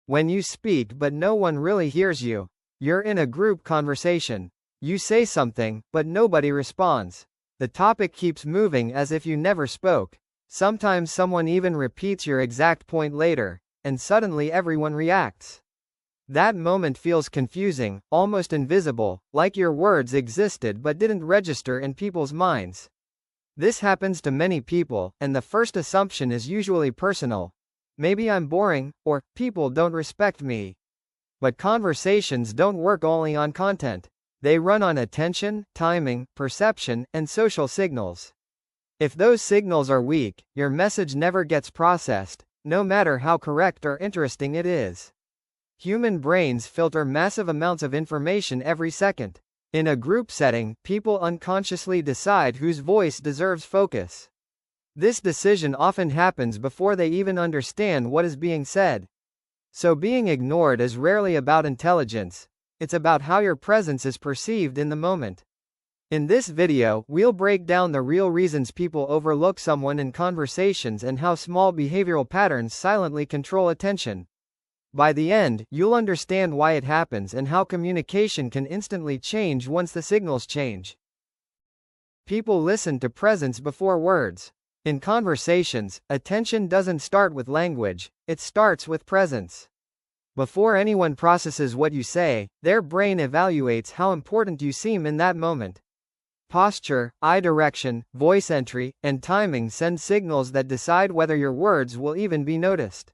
When you speak but no one really hears you. You're in a group conversation. You say something, but nobody responds. The topic keeps moving as if you never spoke. Sometimes someone even repeats your exact point later, and suddenly everyone reacts. That moment feels confusing, almost invisible, like your words existed but didn't register in people's minds. This happens to many people, and the first assumption is usually personal. Maybe I'm boring, or people don't respect me. But conversations don't work only on content. They run on attention, timing, perception, and social signals. If those signals are weak, your message never gets processed, no matter how correct or interesting it is. Human brains filter massive amounts of information every second. In a group setting, people unconsciously decide whose voice deserves focus. This decision often happens before they even understand what is being said. So being ignored is rarely about intelligence. It's about how your presence is perceived in the moment. In this video, we'll break down the real reasons people overlook someone in conversations and how small behavioral patterns silently control attention. By the end, you'll understand why it happens and how communication can instantly change once the signals change. People listen to presence before words. In conversations, attention doesn't start with language, it starts with presence. Before anyone processes what you say, their brain evaluates how important you seem in that moment. Posture, eye direction, voice entry, and timing send signals that decide whether your words will even be noticed.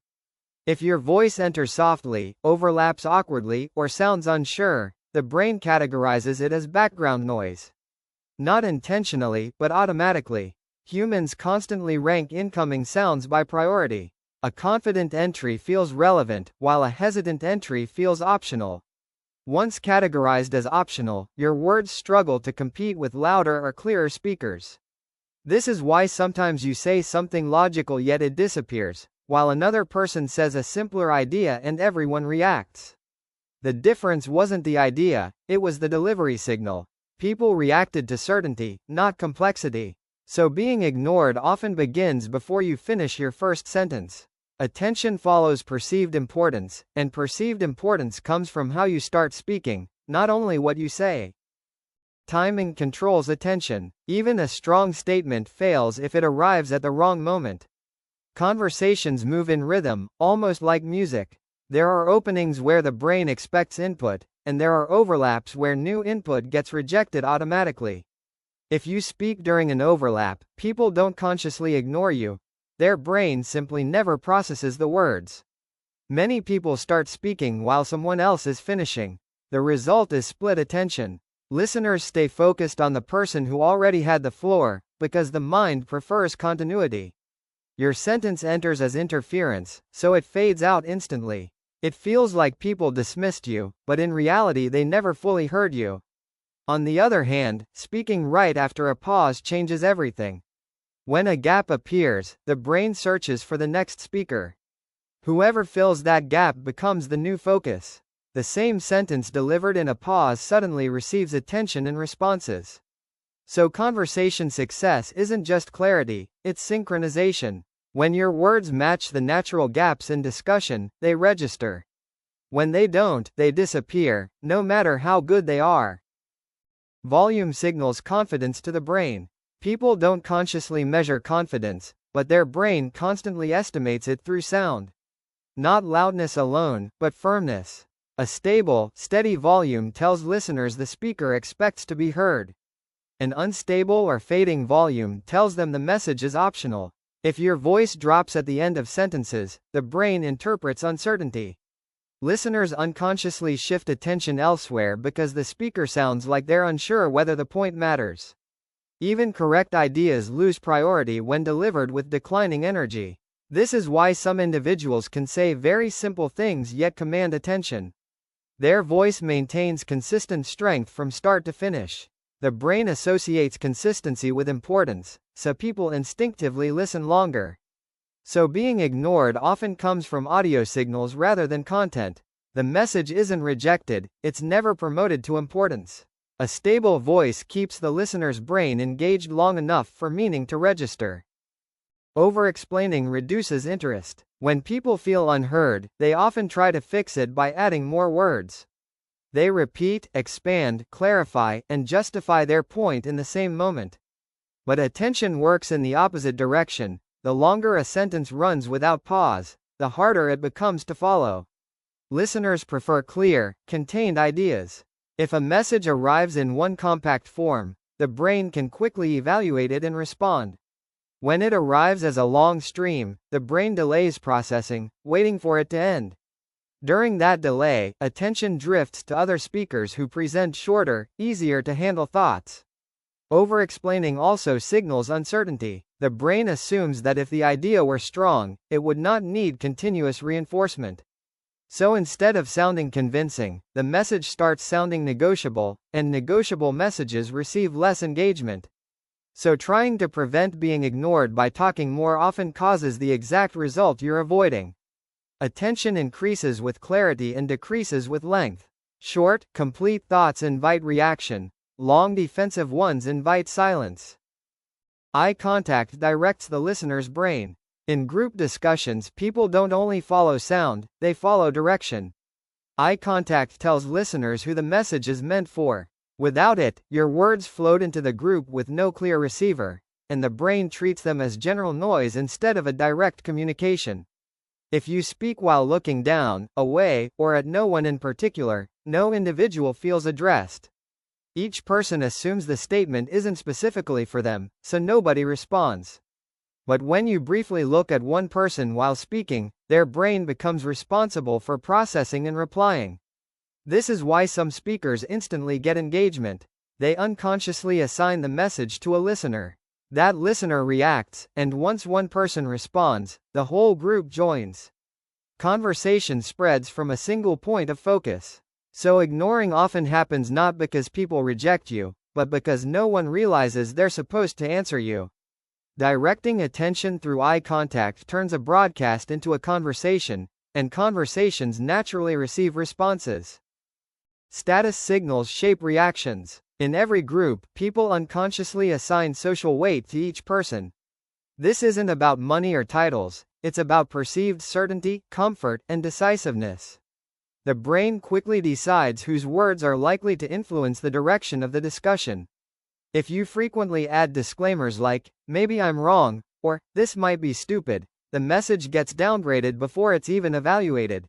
If your voice enters softly, overlaps awkwardly, or sounds unsure, the brain categorizes it as background noise. Not intentionally, but automatically. Humans constantly rank incoming sounds by priority. A confident entry feels relevant, while a hesitant entry feels optional. Once categorized as optional, your words struggle to compete with louder or clearer speakers. This is why sometimes you say something logical yet it disappears, while another person says a simpler idea and everyone reacts. The difference wasn't the idea, it was the delivery signal. People reacted to certainty, not complexity. So being ignored often begins before you finish your first sentence. Attention follows perceived importance, and perceived importance comes from how you start speaking, not only what you say. Timing controls attention. Even a strong statement fails if it arrives at the wrong moment. Conversations move in rhythm, almost like music. There are openings where the brain expects input, and there are overlaps where new input gets rejected automatically. If you speak during an overlap, people don't consciously ignore you. Their brain simply never processes the words. Many people start speaking while someone else is finishing. The result is split attention. Listeners stay focused on the person who already had the floor, because the mind prefers continuity. Your sentence enters as interference, so it fades out instantly. It feels like people dismissed you, but in reality they never fully heard you. On the other hand, speaking right after a pause changes everything. When a gap appears, the brain searches for the next speaker. Whoever fills that gap becomes the new focus. The same sentence delivered in a pause suddenly receives attention and responses. So conversation success isn't just clarity, it's synchronization. When your words match the natural gaps in discussion, they register. When they don't, they disappear, no matter how good they are. Volume signals confidence to the brain. People don't consciously measure confidence, but their brain constantly estimates it through sound. Not loudness alone, but firmness. A stable, steady volume tells listeners the speaker expects to be heard. An unstable or fading volume tells them the message is optional. If your voice drops at the end of sentences, the brain interprets uncertainty. Listeners unconsciously shift attention elsewhere because the speaker sounds like they're unsure whether the point matters. Even correct ideas lose priority when delivered with declining energy. This is why some individuals can say very simple things yet command attention. Their voice maintains consistent strength from start to finish. The brain associates consistency with importance, so people instinctively listen longer. So being ignored often comes from audio signals rather than content. The message isn't rejected, it's never promoted to importance. A stable voice keeps the listener's brain engaged long enough for meaning to register. Overexplaining reduces interest. When people feel unheard, they often try to fix it by adding more words. They repeat, expand, clarify, and justify their point in the same moment. But attention works in the opposite direction. The longer a sentence runs without pause, the harder it becomes to follow. Listeners prefer clear, contained ideas. If a message arrives in one compact form, the brain can quickly evaluate it and respond. When it arrives as a long stream, the brain delays processing, waiting for it to end. During that delay, attention drifts to other speakers who present shorter, easier to handle thoughts. Overexplaining also signals uncertainty. The brain assumes that if the idea were strong, it would not need continuous reinforcement. So instead of sounding convincing, the message starts sounding negotiable, and negotiable messages receive less engagement. So trying to prevent being ignored by talking more often causes the exact result you're avoiding. Attention increases with clarity and decreases with length. Short, complete thoughts invite reaction. Long defensive ones invite silence. Eye contact directs the listener's brain. In group discussions, people don't only follow sound, they follow direction. Eye contact tells listeners who the message is meant for. Without it, your words float into the group with no clear receiver, and the brain treats them as general noise instead of a direct communication. If you speak while looking down, away, or at no one in particular, no individual feels addressed. Each person assumes the statement isn't specifically for them, so nobody responds. But when you briefly look at one person while speaking, their brain becomes responsible for processing and replying. This is why some speakers instantly get engagement. They unconsciously assign the message to a listener. That listener reacts, and once one person responds, the whole group joins. Conversation spreads from a single point of focus. So ignoring often happens not because people reject you, but because no one realizes they're supposed to answer you. Directing attention through eye contact turns a broadcast into a conversation, and conversations naturally receive responses. Status signals shape reactions. In every group, people unconsciously assign social weight to each person. This isn't about money or titles, it's about perceived certainty, comfort, and decisiveness. The brain quickly decides whose words are likely to influence the direction of the discussion. If you frequently add disclaimers like, "Maybe I'm wrong," or "This might be stupid," the message gets downgraded before it's even evaluated.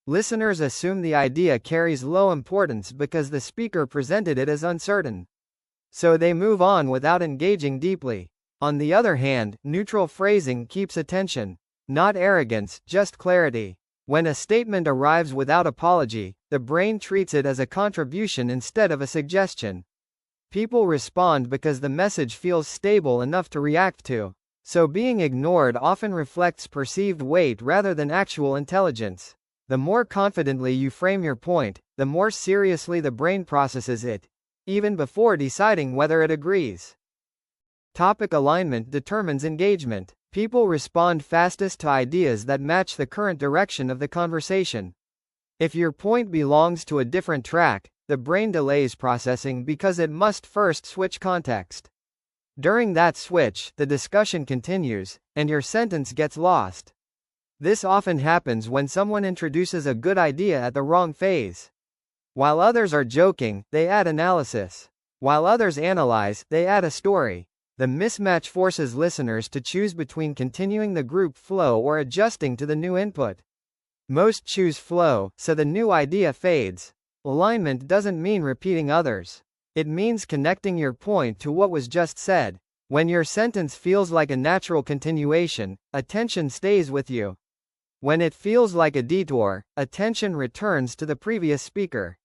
Listeners assume the idea carries low importance because the speaker presented it as uncertain. So they move on without engaging deeply. On the other hand, neutral phrasing keeps attention. Not arrogance, just clarity. When a statement arrives without apology, the brain treats it as a contribution instead of a suggestion. People respond because the message feels stable enough to react to. So being ignored often reflects perceived weight rather than actual intelligence. The more confidently you frame your point, the more seriously the brain processes it, even before deciding whether it agrees. Topic alignment determines engagement. People respond fastest to ideas that match the current direction of the conversation. If your point belongs to a different track, the brain delays processing because it must first switch context. During that switch, the discussion continues, and your sentence gets lost. This often happens when someone introduces a good idea at the wrong phase. While others are joking, they add analysis. While others analyze, they add a story. The mismatch forces listeners to choose between continuing the group flow or adjusting to the new input. Most choose flow, so the new idea fades. Alignment doesn't mean repeating others. It means connecting your point to what was just said. When your sentence feels like a natural continuation, attention stays with you. When it feels like a detour, attention returns to the previous speaker.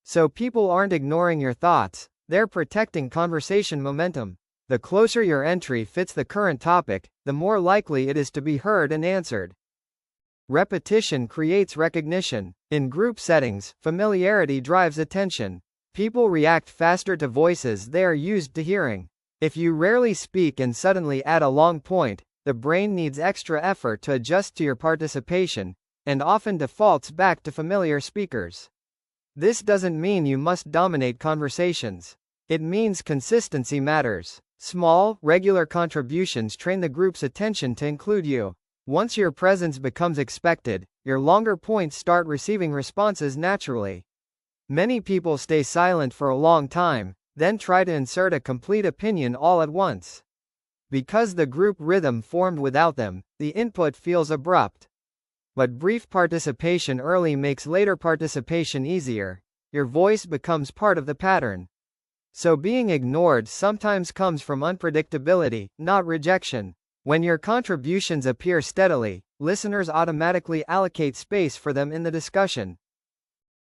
So people aren't ignoring your thoughts, they're protecting conversation momentum. The closer your entry fits the current topic, the more likely it is to be heard and answered. Repetition creates recognition. In group settings, familiarity drives attention. People react faster to voices they are used to hearing. If you rarely speak and suddenly add a long point, the brain needs extra effort to adjust to your participation, and often defaults back to familiar speakers. This doesn't mean you must dominate conversations. It means consistency matters. Small, regular contributions train the group's attention to include you. Once your presence becomes expected, your longer points start receiving responses naturally. Many people stay silent for a long time, then try to insert a complete opinion all at once. Because the group rhythm formed without them, the input feels abrupt. But brief participation early makes later participation easier. Your voice becomes part of the pattern. So being ignored sometimes comes from unpredictability, not rejection. When your contributions appear steadily, listeners automatically allocate space for them in the discussion.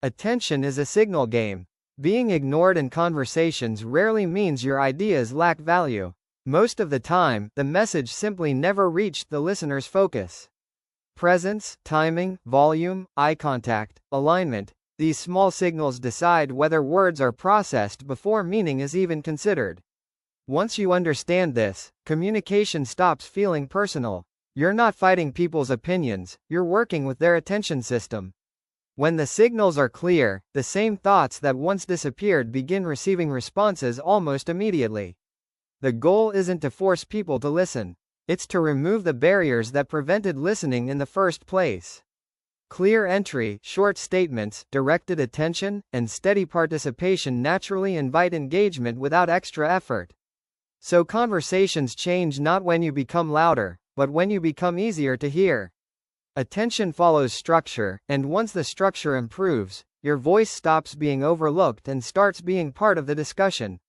Attention is a signal game. Being ignored in conversations rarely means your ideas lack value. Most of the time, the message simply never reached the listener's focus. Presence, timing, volume, eye contact, alignment. These small signals decide whether words are processed before meaning is even considered. Once you understand this, communication stops feeling personal. You're not fighting people's opinions, you're working with their attention system. When the signals are clear, the same thoughts that once disappeared begin receiving responses almost immediately. The goal isn't to force people to listen. It's to remove the barriers that prevented listening in the first place. Clear entry, short statements, directed attention, and steady participation naturally invite engagement without extra effort. So conversations change not when you become louder, but when you become easier to hear. Attention follows structure, and once the structure improves, your voice stops being overlooked and starts being part of the discussion.